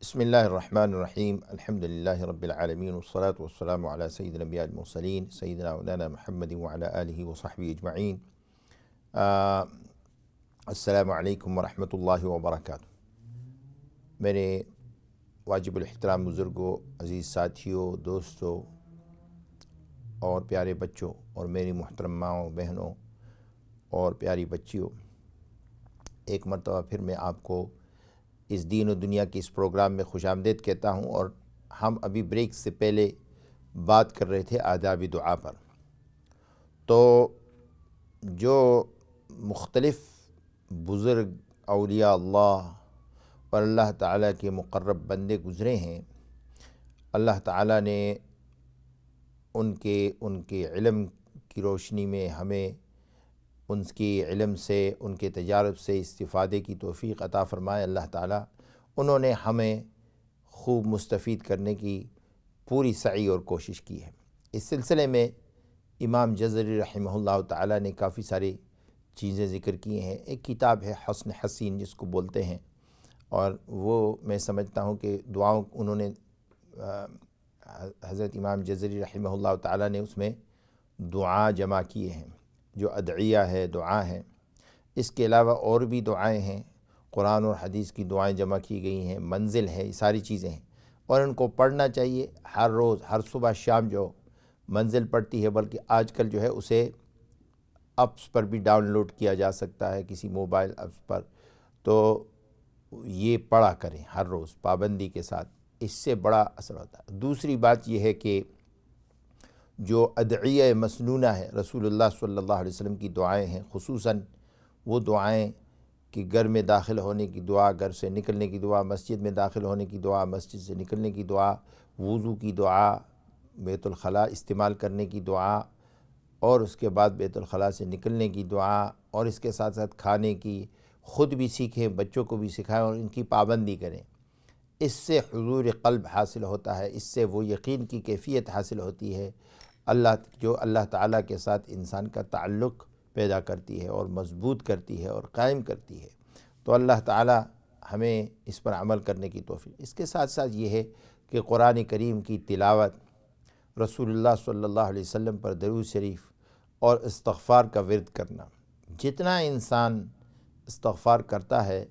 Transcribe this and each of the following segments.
بسم اللہ الرحمن الرحیم الحمدللہ رب العالمین والصلاة والسلام علی سید الانبیاء المرسلین سیدنا مولانا محمد وعلی آلہ وصحبہ اجمعین۔ السلام علیکم ورحمۃ اللہ وبرکاتہ۔ میرے واجب الاحترام بزرگوں، عزیز ساتھیوں، دوستوں اور پیارے بچوں، اور میری محترم ماؤں، بہنوں اور پیاری بچیوں، ایک مرتبہ پھر میں آپ کو اس دین و دنیا کے اس پروگرام میں خوش آمدید کہتا ہوں۔ اور ہم ابھی بریک سے پہلے بات کر رہے تھے آداب دعا پر۔ تو جو مختلف بزرگ اولیاء اللہ اور اللہ تعالیٰ کے مقرب بندے گزرے ہیں، اللہ تعالیٰ نے ان کے علم کی روشنی میں ہمیں ان کی علم سے، ان کے تجارب سے استفادے کی توفیق عطا فرمائے اللہ تعالیٰ۔ انہوں نے ہمیں خوب مستفید کرنے کی پوری سعی اور کوشش کی ہے۔ اس سلسلے میں امام جزری رحمہ اللہ تعالیٰ نے کافی ساری چیزیں ذکر کی ہیں۔ ایک کتاب ہے حسن حسین جس کو بولتے ہیں، اور وہ میں سمجھتا ہوں کہ دعاؤں انہوں نے حضرت امام جزری رحمہ اللہ تعالیٰ نے اس میں دعا جمع کیے ہیں، جو ادعیہ ہے، دعا ہے۔ اس کے علاوہ اور بھی دعائیں ہیں، قرآن اور حدیث کی دعائیں جمع کی گئی ہیں، منزل ہے، یہ ساری چیزیں ہیں، اور ان کو پڑھنا چاہیے ہر روز، ہر صبح شام۔ جو منزل پڑھتی ہے، بلکہ آج کل جو ہے اسے ایپس پر بھی ڈاؤن لوڈ کیا جا سکتا ہے، کسی موبائل ایپس پر، تو یہ پڑھا کریں ہر روز پابندی کے ساتھ، اس سے بڑا اثر ہوتا ہے۔ دوسری بات یہ ہے کہ جو ادعیہ مسنونہ ہے، رسول اللہ صلی اللہ علیہ وسلم کی دعائیں ہیں، خصوصاً وہ دعائیں کہ گھر میں داخل ہونے کی دعا، گھر سے نکلنے کی دعا، مسجد میں داخل ہونے کی دعا، مسجد سے نکلنے کی دعا، وضو کی دعا، بیت الخلاء استعمال کرنے کی دعا، اور اس کے بعد بیت الخلاء سے نکلنے کی دعا، اور اس کے ساتھ ساتھ کھانے کی خود بھی سیکھیں، بچوں کو بھی سکھائیں اور ان کی پابندی کریں۔ اس سے حضور قلب حاصل ہوتا ہے، اس سے وہ یقین کی کیفیت حاصل ہوتی ہے جو اللہ تعالیٰ کے ساتھ انسان کا تعلق پیدا کرتی ہے اور مضبوط کرتی ہے اور قائم کرتی ہے۔ تو اللہ تعالیٰ ہمیں اس پر عمل کرنے کی توفیق۔ اس کے ساتھ ساتھ یہ ہے کہ قرآن کریم کی تلاوت، رسول اللہ صلی اللہ علیہ وسلم پر درود شریف اور استغفار کا ورد کرنا۔ جتنا انسان استغفار کرتا ہے،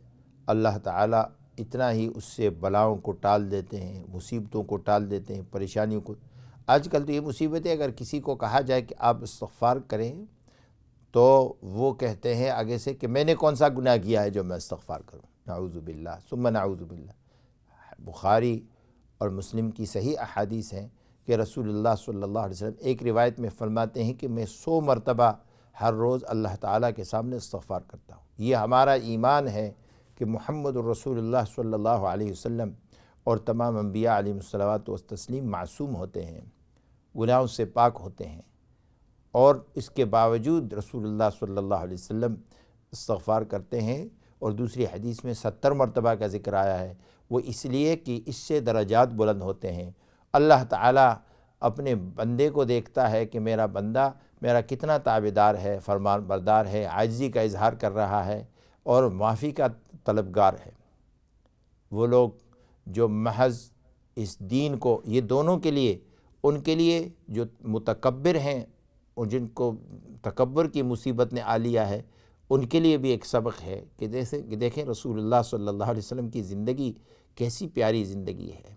اللہ تعالیٰ اتنا ہی اس سے بلاؤں کو ٹال دیتے ہیں، مصیبتوں کو ٹال دیتے ہیں، پریشانیوں کو۔ آج کل تو یہ مصیبت ہے، اگر کسی کو کہا جائے کہ آپ استغفار کریں تو وہ کہتے ہیں آگے سے کہ میں نے کون سا گناہ کیا ہے جو میں استغفار کروں۔ نعوذ باللہ ثم نعوذ باللہ۔ بخاری اور مسلم کی صحیح احادیث ہیں کہ رسول اللہ صلی اللہ علیہ وسلم ایک روایت میں فرماتے ہیں کہ میں 100 مرتبہ ہر روز اللہ تعالیٰ کے سامنے استغفار کرتا ہوں۔ یہ ہمارا ایمان ہے کہ محمد الرسول اللہ صلی اللہ علیہ وسلم اور تمام انبیاء علیہ الصلوۃ والتسلیم معصوم ہوتے ہیں، گناہوں سے پاک ہوتے ہیں، اور اس کے باوجود رسول اللہ صلی اللہ علیہ وسلم استغفار کرتے ہیں۔ اور دوسری حدیث میں 70 مرتبہ کا ذکر آیا ہے، وہ اس لیے کہ اس سے درجات بلند ہوتے ہیں۔ اللہ تعالیٰ اپنے بندے کو دیکھتا ہے کہ میرا بندہ میرا کتنا تابعدار ہے، فرمان بردار ہے، عاجزی کا اظہار کر رہا ہے اور معافی کا طلبگار ہے۔ وہ لوگ جو محض اس دین کو، یہ دونوں کے لیے، ان کے لیے جو متکبر ہیں اور جن کو تکبر کی مصیبت نے آ لیا ہے، ان کے لیے بھی ایک سبق ہے کہ دیکھیں رسول اللہ صلی اللہ علیہ وسلم کی زندگی کیسی پیاری زندگی ہے،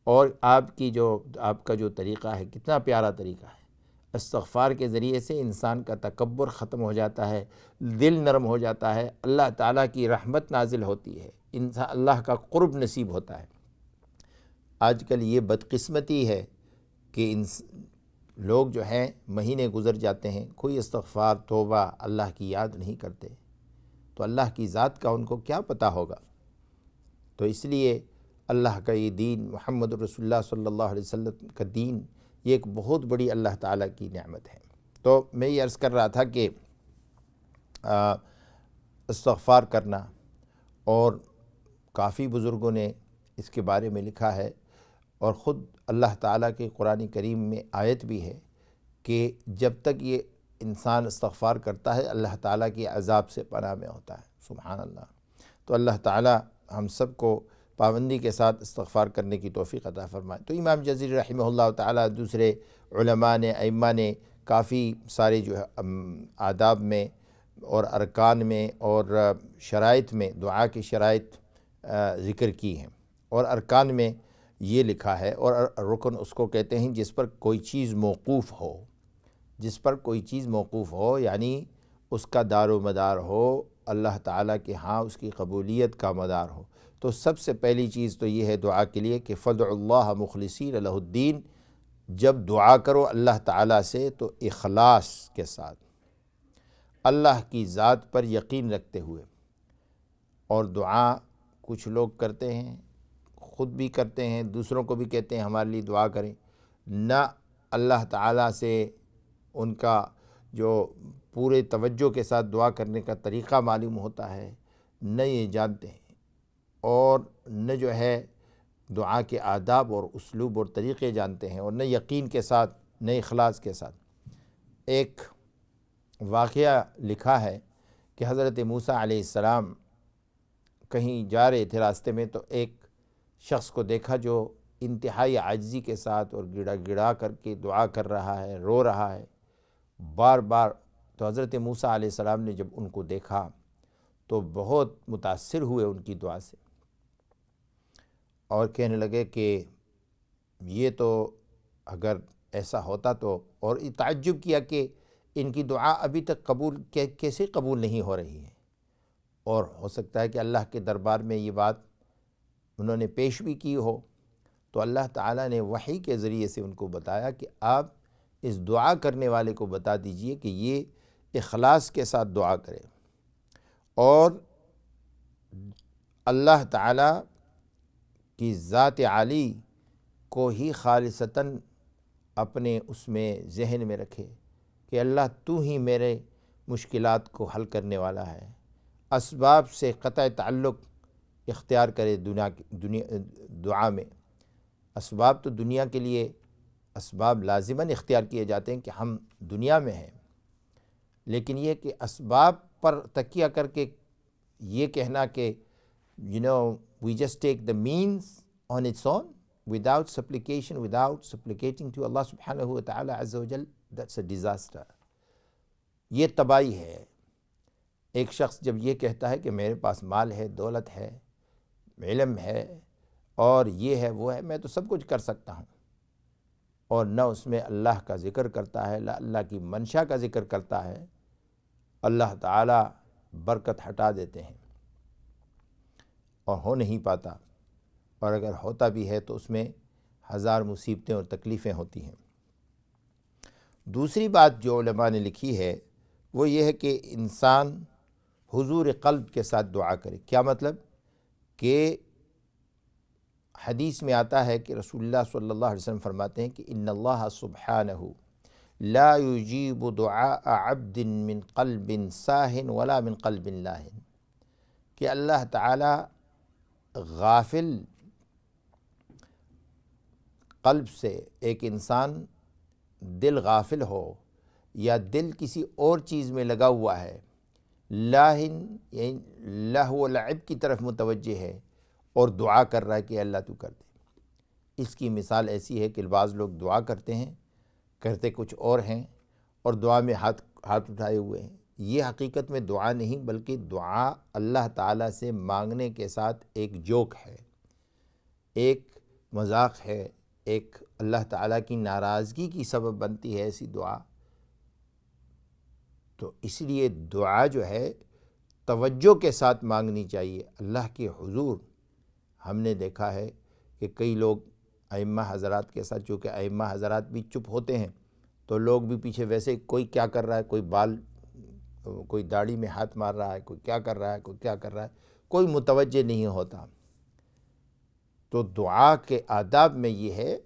اور آپ کا جو طریقہ ہے کتنا پیارا طریقہ ہے۔ استغفار کے ذریعے سے انسان کا تکبر ختم ہو جاتا ہے، دل نرم ہو جاتا ہے، اللہ تعالیٰ کی رحمت نازل ہوتی ہے، انسان اللہ کا قرب نصیب ہوتا ہے۔ آج کل یہ بدقسمتی ہے کہ لوگ جو ہیں مہینے گزر جاتے ہیں، کوئی استغفار، توبہ، اللہ کی یاد نہیں کرتے، تو اللہ کی ذات کا ان کو کیا پتہ ہوگا؟ تو اس لیے اللہ کا یہ دین، محمد رسول اللہ صلی اللہ علیہ وسلم کا دین، یہ ایک بہت بڑی اللہ تعالیٰ کی نعمت ہے۔ تو میں یہ عرض کر رہا تھا کہ استغفار کرنا، اور کافی بزرگوں نے اس کے بارے میں لکھا ہے، اور خود اللہ تعالیٰ کے قرآن کریم میں آیت بھی ہے کہ جب تک یہ انسان استغفار کرتا ہے، اللہ تعالیٰ کی عذاب سے پناہ میں ہوتا ہے۔ سبحان اللہ۔ تو اللہ تعالیٰ ہم سب کو پابندی کے ساتھ استغفار کرنے کی توفیق عطا فرمائے۔ تو امام جزری رحمہ اللہ تعالیٰ، دوسرے علماء نے، ائمہ نے کافی سارے جو ہے آداب میں اور ارکان میں اور شرائط میں دعا کی شرائط ذکر کی ہیں، اور ارکان میں یہ لکھا ہے، اور رکن اس کو کہتے ہیں جس پر کوئی چیز موقوف ہو، جس پر کوئی چیز موقوف ہو، یعنی اس کا دار و مدار ہو اللہ تعالیٰ کے ہاں، اس کی قبولیت کا مدار ہو۔ تو سب سے پہلی چیز تو یہ ہے دعا کے لیے کہ فدعوا اللہ مخلصین لہ الدین، جب دعا کرو اللہ تعالیٰ سے تو اخلاص کے ساتھ، اللہ کی ذات پر یقین رکھتے ہوئے۔ اور دعا کچھ لوگ کرتے ہیں، خود بھی کرتے ہیں، دوسروں کو بھی کہتے ہیں ہمارے لیے دعا کریں، نہ اللہ تعالیٰ سے ان کا جو پورے توجہ کے ساتھ دعا کرنے کا طریقہ معلوم ہوتا ہے، نہ یہ جانتے ہیں، اور نہ جو ہے دعا کے آداب اور اسلوب اور طریقے جانتے ہیں، اور نہ یقین کے ساتھ، نہ اخلاص کے ساتھ۔ ایک واقعہ لکھا ہے کہ حضرت موسیٰ علیہ السلام کہیں جا رہے تھے، راستے میں تو ایک شخص کو دیکھا جو انتہائی عاجزی کے ساتھ اور گڑا گڑا کر کے دعا کر رہا ہے، رو رہا ہے بار بار۔ تو حضرت موسیٰ علیہ السلام نے جب ان کو دیکھا تو بہت متاثر ہوئے ان کی دعا سے، اور کہنے لگے کہ یہ تو اگر ایسا ہوتا تو، اور تعجب کیا کہ ان کی دعا ابھی تک قبول کیسے قبول نہیں ہو رہی ہے، اور ہو سکتا ہے کہ اللہ کے دربار میں یہ بات انہوں نے پیش بھی کی ہو۔ تو اللہ تعالیٰ نے وحی کے ذریعے سے ان کو بتایا کہ آپ اس دعا کرنے والے کو بتا دیجئے کہ یہ اخلاص کے ساتھ دعا کرے، اور اللہ تعالیٰ کی ذات عالی کو ہی خالصتاً اپنے اس میں ذہن میں رکھے کہ اللہ تو ہی میرے مشکلات کو حل کرنے والا ہے، اسباب سے قطع تعلق اختیار کرے دعا میں۔ اسباب تو دنیا کے لیے اسباب لازماً اختیار کیے جاتے ہیں کہ ہم دنیا میں ہیں، لیکن یہ کہ اسباب پر تکیہ کر کے یہ کہنا کہ we just take the means on its own without supplication, without supplicating to Allah subhanahu wa ta'ala azza wa jal, that's a disaster. یہ تباہی ہے۔ ایک شخص جب یہ کہتا ہے کہ میرے پاس مال ہے، دولت ہے، علم ہے، اور یہ ہے وہ ہے، میں تو سب کچھ کر سکتا ہوں، اور نہ اس میں اللہ کا ذکر کرتا ہے، نہ اللہ کی منشا کا ذکر کرتا ہے، اللہ تعالیٰ برکت ہٹا دیتے ہیں اور ہو نہیں پاتا، اور اگر ہوتا بھی ہے تو اس میں ہزار مصیبتیں اور تکلیفیں ہوتی ہیں۔ دوسری بات جو علماء نے لکھی ہے وہ یہ ہے کہ انسان حضور قلب کے ساتھ دعا کرے۔ کیا مطلب؟ کہ حدیث میں آتا ہے کہ رسول اللہ صلی اللہ علیہ وسلم فرماتے ہیں کہ ان اللہ سبحانہ لا یجیب دعاء عبد من قلب ساہن ولا من قلب لاہن، کہ اللہ تعالی غافل قلب سے، ایک انسان دل غافل ہو یا دل کسی اور چیز میں لگا ہوا ہے، لاہن یعنی لہو و لعب کی طرف متوجہ ہے اور دعا کر رہا ہے کہ اللہ تو کر دے۔ اس کی مثال ایسی ہے کہ بعض لوگ دعا کرتے ہیں، کرتے کچھ اور ہیں، اور دعا میں ہاتھ اٹھائے ہوئے ہیں۔ یہ حقیقت میں دعا نہیں بلکہ دعا اللہ تعالیٰ سے مانگنے کے ساتھ ایک جوک ہے، ایک مذاق ہے، ایک اللہ تعالیٰ کی ناراضگی کی سبب بنتی ہے ایسی دعا۔ تو اس لیے دعا جو ہے توجہ کے ساتھ مانگنی چاہیے اللہ کے حضور۔ ہم نے دیکھا ہے کہ کئی لوگ ائمہ حضرات کے ساتھ، چونکہ ائمہ حضرات بھی چپ ہوتے ہیں تو لوگ بھی پیچھے ویسے کوئی کیا کر رہا ہے، کوئی داڑھی میں ہاتھ مار رہا ہے، کوئی کیا کر رہا ہے، کوئی کیا کر رہا ہے، کوئی متوجہ نہیں ہوتا۔ تو دعا کے آداب میں یہ ہے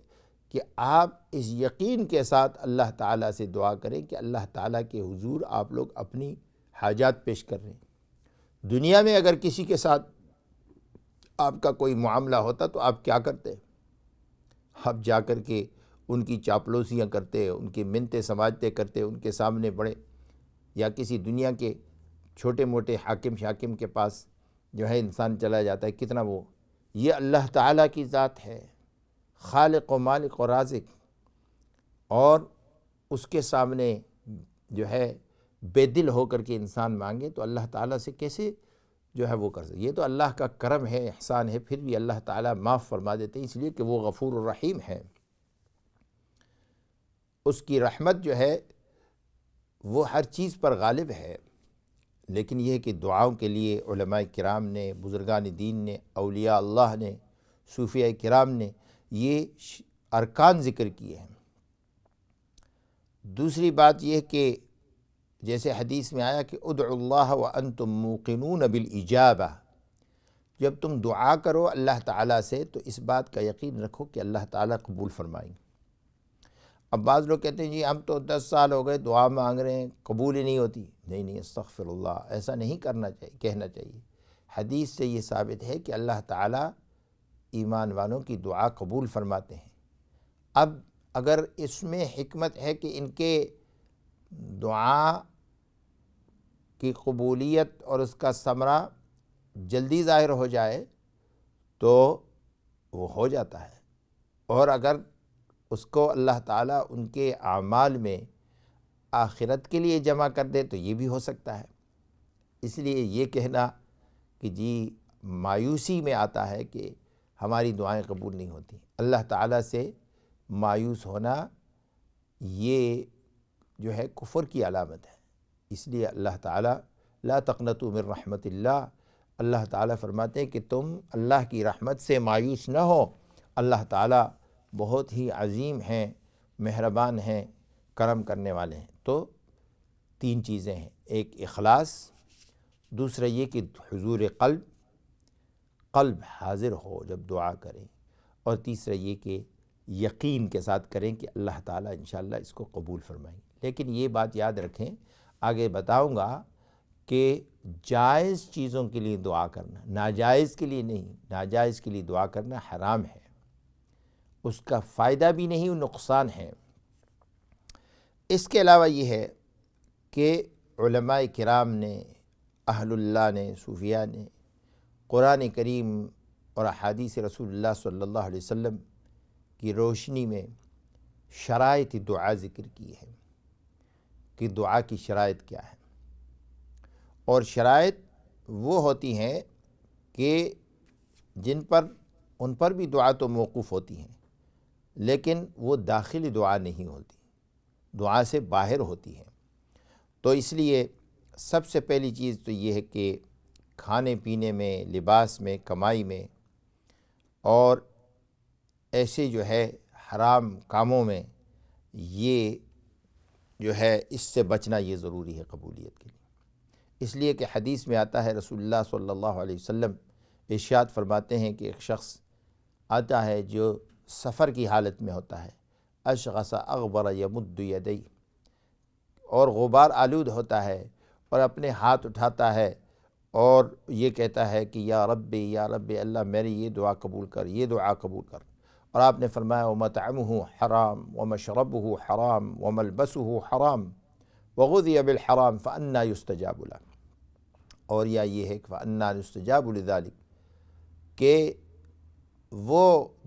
کہ آپ اس یقین کے ساتھ اللہ تعالیٰ سے دعا کریں کہ اللہ تعالیٰ کے حضور آپ لوگ اپنی حاجات پیش کر رہے ہیں۔ دنیا میں اگر کسی کے ساتھ آپ کا کوئی معاملہ ہوتا تو آپ کیا کرتے؟ آپ جا کر کے ان کی چاپلوسیاں کرتے، ان کی منتیں سماجتے کرتے، ان کے سامنے بڑے، یا کسی دنیا کے چھوٹے موٹے حاکم کے پاس جو ہے انسان چلا جاتا ہے، کتنا وہ یہ اللہ تعالیٰ کی ذات ہے، خالق و مالک و رازق، اور اس کے سامنے جو ہے بے دل ہو کر کے انسان مانگے تو اللہ تعالیٰ سے کیسے جو ہے وہ کر سکے؟ یہ تو اللہ کا کرم ہے، احسان ہے، پھر بھی اللہ تعالیٰ معاف فرما دیتے ہیں، اس لیے کہ وہ غفور الرحیم ہے۔ اس کی رحمت جو ہے وہ ہر چیز پر غالب ہے، لیکن یہ کہ دعاؤں کے لیے علماء کرام نے، بزرگان دین نے، اولیاء اللہ نے، صوفیاء کرام نے یہ ارکان ذکر کیے ہیں۔ دوسری بات یہ کہ جیسے حدیث میں آیا کہ ادعوا اللہ وانتم موقنون بالاجابہ، جب تم دعا کرو اللہ تعالیٰ سے تو اس بات کا یقین رکھو کہ اللہ تعالیٰ قبول فرمائیں گے۔ اب بعض لوگ کہتے ہیں جی ہم تو 10 سال ہو گئے دعا مانگ رہے ہیں، قبول ہی نہیں ہوتی۔ نہیں، استغفر اللہ، ایسا نہیں کرنا چاہیے، کہنا چاہیے۔ حدیث سے یہ ثابت ہے کہ اللہ تعالیٰ ایمان والوں کی دعا قبول فرماتے ہیں۔ اب اگر اس میں حکمت ہے کہ ان کے دعا کی قبولیت اور اس کا ثمرہ جلدی ظاہر ہو جائے تو وہ ہو جاتا ہے، اور اگر اس کو اللہ تعالیٰ ان کے اعمال میں آخرت کے لیے جمع کر دے تو یہ بھی ہو سکتا ہے۔ اس لیے یہ کہنا کہ جی مایوسی میں آتا ہے کہ ہماری دعائیں قبول نہیں ہوتی، اللہ تعالیٰ سے مایوس ہونا یہ جو ہے کفر کی علامت ہے۔ اس لیے اللہ تعالیٰ لا تقنطوا من رحمت اللہ، اللہ تعالیٰ فرماتے ہیں کہ تم اللہ کی رحمت سے مایوس نہ ہو، اللہ تعالیٰ بہت ہی عظیم ہیں، مہربان ہیں، کرم کرنے والے ہیں۔ تو 3 چیزیں ہیں، ایک اخلاص، دوسرا یہ کہ حضور قلب حاضر ہو جب دعا کریں، اور تیسرا یہ کہ یقین کے ساتھ کریں کہ اللہ تعالیٰ انشاءاللہ اس کو قبول فرمائیں گے۔ لیکن یہ بات یاد رکھیں، آگے بتاؤں گا کہ جائز چیزوں کے لیے دعا کرنا، ناجائز کے لیے نہیں، ناجائز کے لیے دعا کرنا حرام ہے، اس کا فائدہ بھی نہیں، نقصان ہے۔ اس کے علاوہ یہ ہے کہ علماء کرام نے، اہل اللہ نے، صوفیاء نے قرآن کریم اور احادیث رسول اللہ صلی اللہ علیہ وسلم کی روشنی میں شرائط دعا ذکر کی ہے کہ دعا کی شرائط کیا ہے، اور شرائط وہ ہوتی ہیں کہ ان پر بھی دعا تو موقوف ہوتی ہیں، لیکن وہ داخلی دعا نہیں ہوتی، دعا سے باہر ہوتی ہیں۔ تو اس لیے سب سے پہلی چیز تو یہ ہے کہ کھانے پینے میں، لباس میں، کمائی میں، اور ایسے جو ہے حرام کاموں میں، یہ جو ہے اس سے بچنا یہ ضروری ہے قبولیت کے لیے۔ اس لیے کہ حدیث میں آتا ہے، رسول اللہ صلی اللہ علیہ وسلم ارشاد فرماتے ہیں کہ ایک شخص آتا ہے جو سفر کی حالت میں ہوتا ہے، اشغث اغبر یمد یدیہ، اور غبار آلود ہوتا ہے اور اپنے ہاتھ اٹھاتا ہے اور یہ کہتا ہے کہ یا ربی یا ربی، اللہ میری یہ دعا قبول کر، یہ دعا قبول کر۔ اور آپ نے فرمایا وَمَطْعَمُهُ حرام وَمَشْرَبُهُ حرام وَمَلْبَسُهُ حرام وَغُذِيَ بِالْحَرام فَأَنَّى يُسْتَجَابُ لَهُ، اور یا یہ ہے کہ فَأَنَّى يُسْتَجَابُ لِذَلِكَ، کہ وہ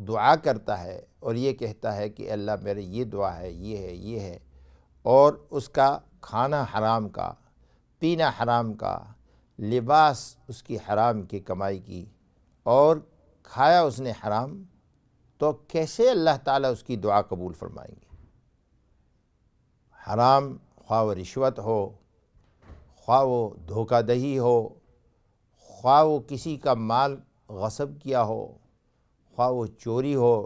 دعا کرتا ہے اور یہ کہتا ہے کہ اللہ میرے یہ دعا ہے، یہ ہے، اور اس کا کھانا حرام کا، پینا حرام کا، لباس اس کی حرام کی کمائی کی، اور کھایا اس نے حرام، تو کیسے اللہ تعالیٰ اس کی دعا قبول فرمائیں گے؟ حرام خواہ وہ رشوت ہو، خواہ وہ دھوکہ دہی ہو، خواہ وہ کسی کا مال غصب کیا ہو، خواہ وہ چوری ہو،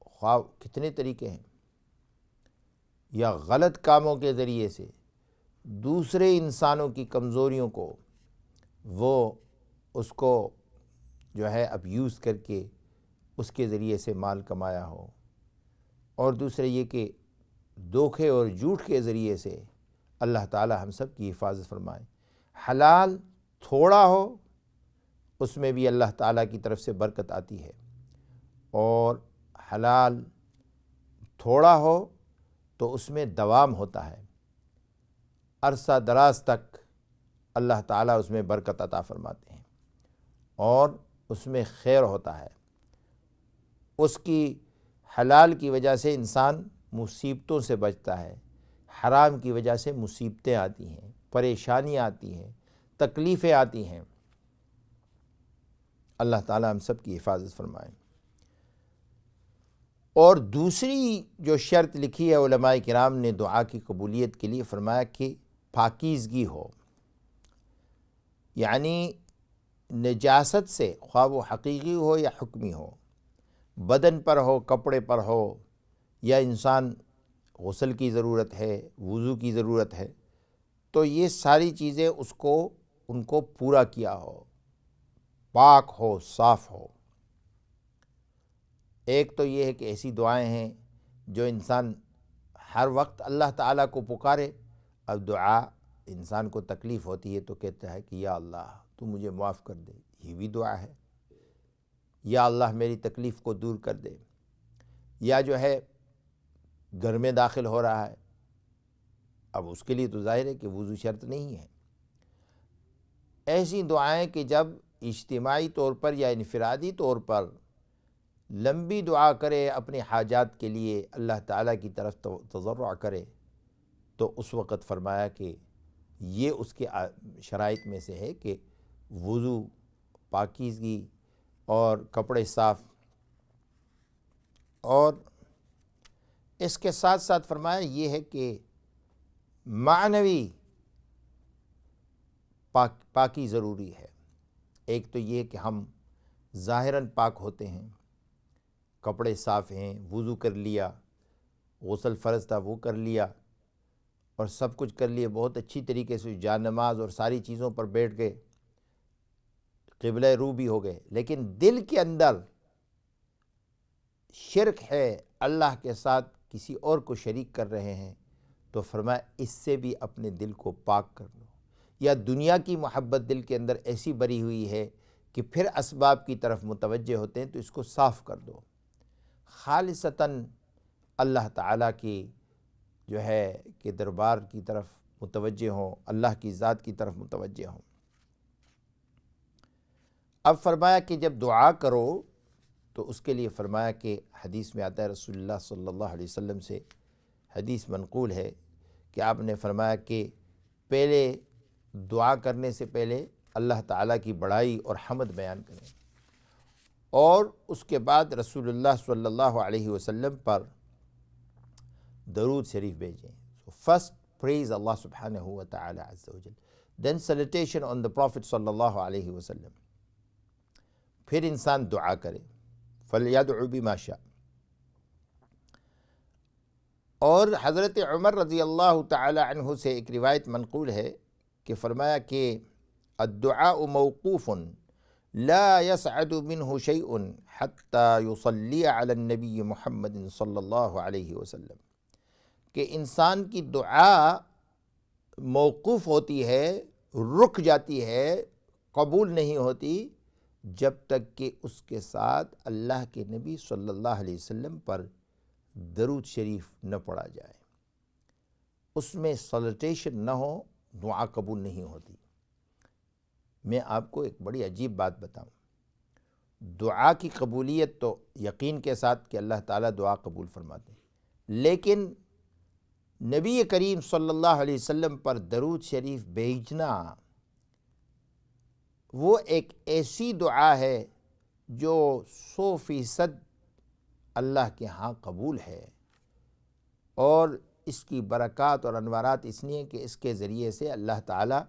خواہ کتنے طریقے ہیں، یا غلط کاموں کے ذریعے سے دوسرے انسانوں کی کمزوریوں کو وہ اس کو جو ہے ابیوز کر کے اس کے ذریعے سے مال کمایا ہو، اور دوسرے یہ کہ دھوکے اور جھوٹ کے ذریعے سے، اللہ تعالی ہم سب کی حفاظت فرمائے۔ حلال تھوڑا ہو اس میں بھی اللہ تعالیٰ کی طرف سے برکت آتی ہے، اور حلال تھوڑا ہو تو اس میں دوام ہوتا ہے، عرصہ دراز تک اللہ تعالیٰ اس میں برکت عطا فرماتے ہیں، اور اس میں خیر ہوتا ہے۔ اس کی حلال کی وجہ سے انسان مصیبتوں سے بچتا ہے، حرام کی وجہ سے مصیبتیں آتی ہیں، پریشانیاں آتی ہیں، تکلیفیں آتی ہیں۔ اللہ تعالیٰ ہم سب کی حفاظت فرمائے۔ اور دوسری جو شرط لکھی ہے علماء کرام نے دعا کی قبولیت کے لیے، فرمایا کہ پاکیزگی ہو، یعنی نجاست سے، خواہ وہ حقیقی ہو یا حکمی ہو، بدن پر ہو، کپڑے پر ہو، یا انسان غسل کی ضرورت ہے، وضو کی ضرورت ہے، تو یہ ساری چیزیں ان کو پورا کیا ہو، پاک ہو، صاف ہو۔ ایک تو یہ ہے کہ ایسی دعائیں ہیں جو انسان ہر وقت اللہ تعالیٰ کو پکارے۔ اب دعا انسان کو تکلیف ہوتی ہے تو کہتا ہے کہ یا اللہ تو مجھے معاف کر دے، یہ بھی دعا ہے۔ یا اللہ میری تکلیف کو دور کر دے۔ یا جو ہے گھر میں داخل ہو رہا ہے، اب اس کے لیے تو ظاہر ہے کہ وضو شرط نہیں ہے۔ ایسی دعائیں کہ جب اجتماعی طور پر یا انفرادی طور پر لمبی دعا کرے، اپنے حاجات کے لیے اللہ تعالیٰ کی طرف تضرع کرے، تو اس وقت فرمایا کہ یہ اس کے شرائط میں سے ہے کہ وضو، پاکیزگی اور کپڑے صاف، اور اس کے ساتھ ساتھ فرمایا یہ ہے کہ معنوی پاکی ضروری ہے۔ ایک تو یہ کہ ہم ظاہراً پاک ہوتے ہیں، کپڑے صاف ہیں، وضو کر لیا، غسل فرض تھا وہ کر لیا، اور سب کچھ کر لیے، بہت اچھی طریقے سے جا نماز اور ساری چیزوں پر بیٹھ گئے، قبلہ رو بھی ہو گئے، لیکن دل کے اندر شرک ہے، اللہ کے ساتھ کسی اور کو شریک کر رہے ہیں، تو فرمایا اس سے بھی اپنے دل کو پاک کر لو۔ یا دنیا کی محبت دل کے اندر ایسی بری ہوئی ہے کہ پھر اسباب کی طرف متوجہ ہوتے ہیں، تو اس کو صاف کر دو، خالصتاً اللہ تعالیٰ کی جو ہے کہ دربار کی طرف متوجہ ہوں، اللہ کی ذات کی طرف متوجہ ہوں۔ اب فرمایا کہ جب دعا کرو تو اس کے لیے فرمایا کہ حدیث میں آتا ہے، رسول اللہ صلی اللہ علیہ وسلم سے حدیث منقول ہے کہ آپ نے فرمایا کہ پہلے دعا کرنے سے پہلے اللہ تعالیٰ کی بڑائی اور حمد بیان کریں، اور اس کے بعد رسول اللہ صلی اللہ علیہ وسلم پر درود شریف بھیجیں۔ So first praise Allah subhanahu wa ta'ala azza wa jal, then salutation on the Prophet صلی اللہ علیہ وسلم، پھر انسان دعا کرے، فَلْيَدْعُ بِمَا شَاءَ۔ اور حضرت عمر رضی اللہ تعالی عنہ سے ایک روایت منقول ہے کہ فرمایا کہ الدعاء موقوف لا يسعد منه شيء حتى يصلي على النبي محمد صلی اللہ علیہ وسلم، کہ انسان کی دعا موقوف ہوتی ہے، رک جاتی ہے، قبول نہیں ہوتی جب تک کہ اس کے ساتھ اللہ کے نبی صلی اللہ علیہ وسلم پر درود شریف نہ پڑھا جائے، اس میں سلیٹیشن نہ ہو، دعا قبول نہیں ہوتی۔ میں آپ کو ایک بڑی عجیب بات بتاؤں، دعا کی قبولیت تو یقین کے ساتھ کہ اللہ تعالیٰ دعا قبول فرماتے ہیں، لیکن نبی کریم صلی اللہ علیہ وسلم پر درود شریف بھیجنا وہ ایک ایسی دعا ہے جو 100% اللہ کے ہاں قبول ہے، اور اس کی برکات اور انوارات اس لیے کہ اس کے ذریعے سے اللہ تعالیٰ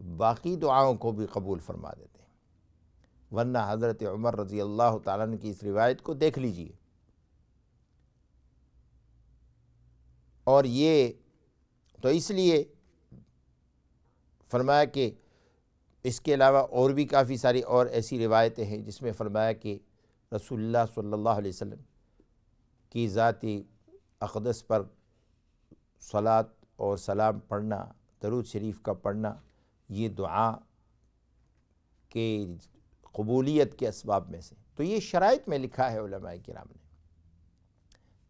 باقی دعاؤں کو بھی قبول فرما دیتے ہیں۔ ورنہ حضرت عمر رضی اللہ تعالیٰ عنہ کی اس روایت کو دیکھ لیجئے، اور یہ تو اس لیے فرمایا کہ اس کے علاوہ اور بھی کافی ساری اور ایسی روایتیں ہیں جس میں فرمایا کہ رسول اللہ صلی اللہ علیہ وسلم کی ذاتی اقدس پر صلاۃ اور سلام پڑھنا، درود شریف کا پڑھنا، یہ دعا کے قبولیت کے اسباب میں سے۔ تو یہ شرائط میں لکھا ہے علماء کرام نے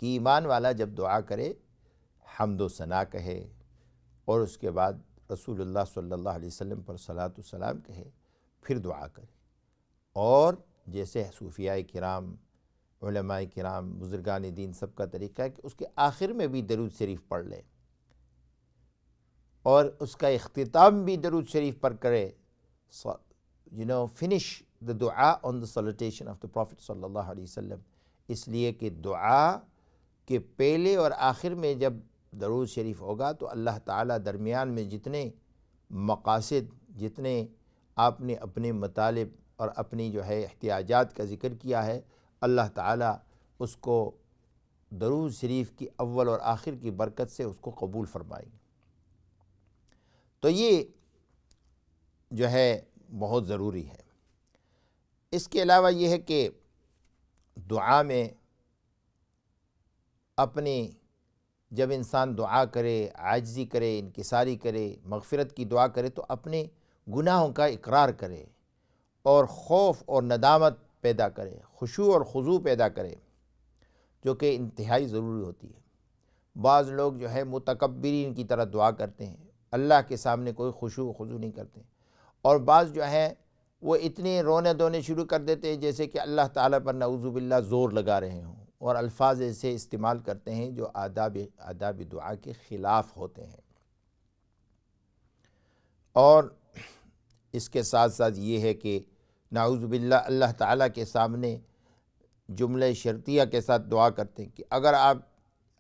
کہ ایمان والا جب دعا کرے، حمد و ثنا کہے، اور اس کے بعد رسول اللہ صلی اللہ علیہ وسلم پر صلاۃ و سلام کہے، پھر دعا کرے۔ اور جیسے صوفیاء کرام علماء کرام بزرگان دین سب کا طریقہ ہے کہ اس کے آخر میں بھی درود شریف پڑھ لے اور اس کا اختتام بھی درود شریف پر کرے. finish the dua on the salutation of the Prophet صلی اللہ علیہ وسلم. اس لیے کہ دعا کے پہلے اور آخر میں جب درود شریف ہوگا تو اللہ تعالیٰ درمیان میں جتنے مقاصد، جتنے آپ نے اپنے مطالب اور اپنی احتیاجات کا ذکر کیا ہے، اللہ تعالیٰ اس کو درود شریف کی اول اور آخر کی برکت سے اس کو قبول فرمائیں گے. تو یہ بہت ضروری ہے. اس کے علاوہ یہ ہے کہ دعا میں اپنی جب انسان دعا کرے، عاجزی کرے، انکساری کرے، مغفرت کی دعا کرے تو اپنے گناہوں کا اقرار کرے اور خوف اور ندامت پیدا کرے، خشوع اور خضوع پیدا کرے، جو کہ انتہائی ضروری ہوتی ہے. بعض لوگ متکبرین کی طرح دعا کرتے ہیں، اللہ کے سامنے کوئی خشوع و خضوع نہیں کرتے، اور بعض وہ اتنے رونے دھونے شروع کر دیتے ہیں جیسے کہ اللہ تعالیٰ پر نعوذ باللہ زور لگا رہے ہوں، اور الفاظ ایسے استعمال کرتے ہیں جو آداب دعا کے خلاف ہوتے ہیں. اور اس کے ساتھ ساتھ یہ ہے کہ نعوذ باللہ اللہ تعالیٰ کے سامنے جملہ شرطیہ کے ساتھ دعا کرتے ہیں کہ اگر آپ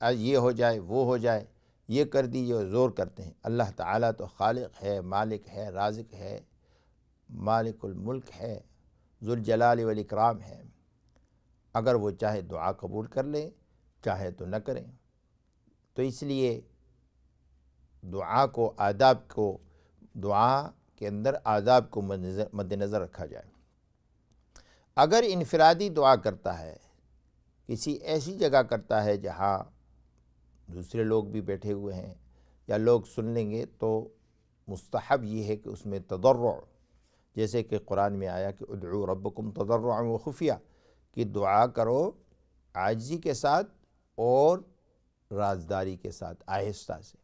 یہ ہو جائے، وہ ہو جائے، یہ کر دیجیے، زور کرتے ہیں. اللہ تعالیٰ تو خالق ہے، مالک ہے، رازق ہے، مالک الملک ہے، ذوالجلال والاکرام ہے. اگر وہ چاہے دعا قبول کر لیں، چاہے تو نہ کریں. تو اس لیے دعا کے اندر آداب کو مد نظر رکھا جائے. اگر انفرادی دعا کرتا ہے، کسی ایسی جگہ کرتا ہے جہاں دوسرے لوگ بھی بیٹھے ہوئے ہیں یا لوگ سن لیں گے، تو مستحب یہ ہے کہ اس میں تضرع، جیسے کہ قرآن میں آیا کہ ادعوا ربکم تضرعا وخفیہ، کہ دعا کرو عاجزی کے ساتھ اور رازداری کے ساتھ، آہستہ سے.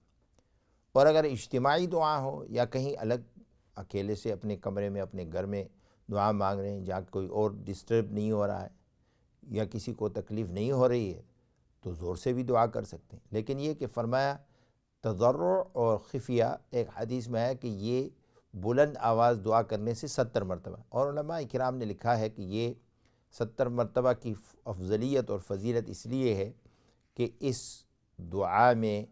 اور اگر اجتماعی دعا ہو یا کہیں الگ اکیلے سے اپنے کمرے میں، اپنے گھر میں دعا مانگ رہے ہیں جہاں کوئی اور ڈسٹرب نہیں ہو رہا ہے یا کسی کو تکلیف نہیں ہو رہی ہے، تو زور سے بھی دعا کر سکتے ہیں. لیکن یہ کہ فرمایا تضرع اور خفیہ، ایک حدیث میں ہے کہ یہ بلند آواز دعا کرنے سے 70 مرتبہ، اور علماء کرام نے لکھا ہے کہ یہ 70 مرتبہ کی افضلیت اور فضیلت اس لیے ہے کہ اس دعا میں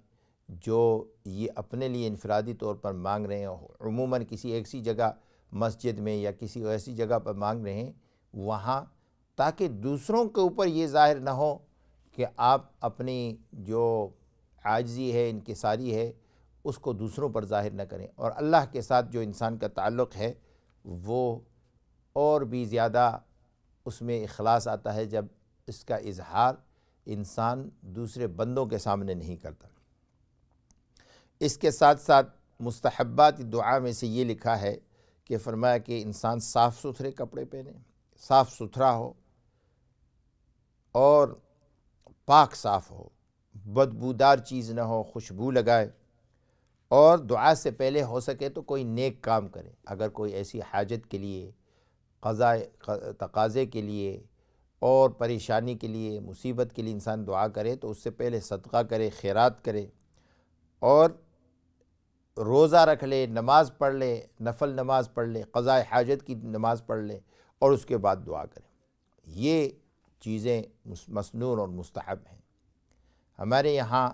جو یہ اپنے لیے انفرادی طور پر مانگ رہے ہیں، عموماً کسی ایسی جگہ مسجد میں یا کسی ایسی جگہ پر مانگ رہے ہیں وہاں، تاکہ دوسروں کے اوپر یہ ظاہر نہ ہو کہ آپ اپنی جو عاجزی ہے، انکساری ہے، اس کو دوسروں پر ظاہر نہ کریں. اور اللہ کے ساتھ جو انسان کا تعلق ہے وہ اور بھی زیادہ اس میں اخلاص آتا ہے جب اس کا اظہار انسان دوسرے بندوں کے سامنے نہیں کرتا. اس کے ساتھ ساتھ مستحبات دعا میں سے یہ لکھا ہے کہ فرمایا کہ انسان صاف ستھرے کپڑے پہنے، صاف ستھرا ہو اور پاک صاف ہو، بدبودار چیز نہ ہو، خوشبو لگائے، اور دعا سے پہلے ہو سکے تو کوئی نیک کام کرے. اگر کوئی ایسی حاجت کے لیے، تقاضے کے لیے اور پریشانی کے لیے، مصیبت کے لیے انسان دعا کرے تو اس سے پہلے صدقہ کرے، خیرات کرے، اور روزہ رکھ لے، نماز پڑھ لے، نفل نماز پڑھ لے، قضاء حاجت کی نماز پڑھ لے، اور اس کے بعد دعا کرے. یہ چیزیں مسنون اور مستحب ہیں. ہمارے یہاں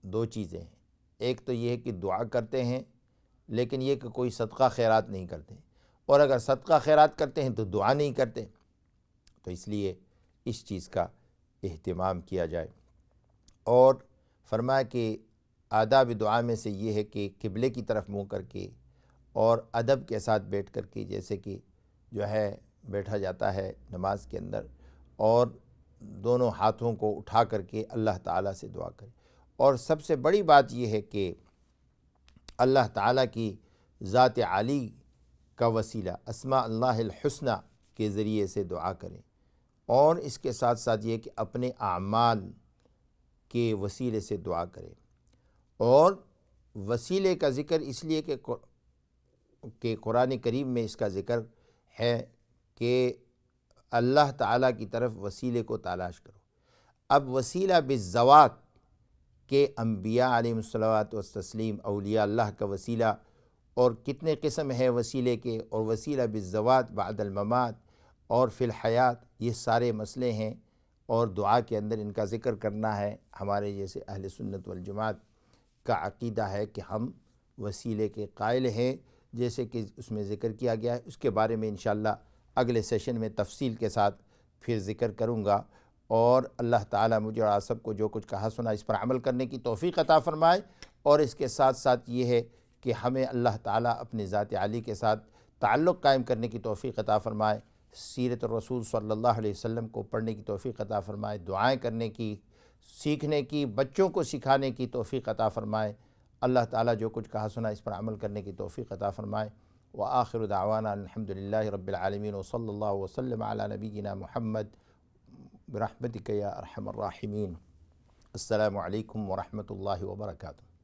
2 چیزیں ہیں. ایک تو یہ ہے کہ دعا کرتے ہیں لیکن یہ کہ کوئی صدقہ خیرات نہیں کرتے، اور اگر صدقہ خیرات کرتے ہیں تو دعا نہیں کرتے. تو اس لیے اس چیز کا اہتمام کیا جائے. اور فرمایا کہ آداب دعا میں سے یہ ہے کہ قبلے کی طرف منہ کر کے اور ادب کے ساتھ بیٹھ کر کے، جیسے کہ بیٹھا جاتا ہے نماز کے اندر، اور دونوں ہاتھوں کو اٹھا کر کے اللہ تعالیٰ سے دعا کرے. اور سب سے بڑی بات یہ ہے کہ اللہ تعالیٰ کی ذات عالی کا وسیلہ اسماء اللہ الحسنہ کے ذریعے سے دعا کریں. اور اس کے ساتھ ساتھ یہ کہ اپنے اعمال کے وسیلے سے دعا کریں. اور وسیلے کا ذکر اس لیے کہ قرآن کریم میں اس کا ذکر ہے کہ اللہ تعالیٰ کی طرف وسیلے کو تلاش کرو۔ اب وسیلہ بالذوات کہ انبیاء علیہم الصلوات والتسلیم اولیاء اللہ کا وسیلہ، اور کتنے قسم ہے وسیلے کے، اور وسیلہ بالذوات بعد الممات اور فی الحیات، یہ سارے مسئلے ہیں، اور دعا کے اندر ان کا ذکر کرنا ہے۔ ہمارے جیسے اہل سنت والجماعت کا عقیدہ ہے کہ ہم وسیلے کے قائل ہیں، جیسے کہ اس میں ذکر کیا گیا ہے۔ اس کے بارے میں انشاءاللہ اگلے سیشن میں تفصیل کے ساتھ پھر ذکر کروں گا، اور اللہ تعالیٰ مجھے اور آپ سب کو جو کچھ کہا سنا اس پر عمل کرنے کی توفیق عطا فرمائے، اور اس کے ساتھ ساتھ یہ ہے کہ ہمیں اللہ تعالیٰ اپنے ذات عالی کے ساتھ تعلق قائم کرنے کی توفیق عطا فرمائے، سیرت الرسول صلی اللہ علیہ وسلم کو پڑھنے کی توفیق عطا فرمائے، دعائیں کرنے کی، سیکھنے کی، بچوں کو سکھانے کی توفیق عطا فرمائے۔ اللہ تعالیٰ جو کچھ کہا سنا اس پر عمل کرنے کی توفیق عطا فرمائے۔ وآخر دعوانا الحمدللہ رب العالمین وصلی اللہ وسلم علی نبینا محمد برحمتک یا ارحم الراحمین۔ السلام علیکم ورحمۃ اللہ وبرکاتہ۔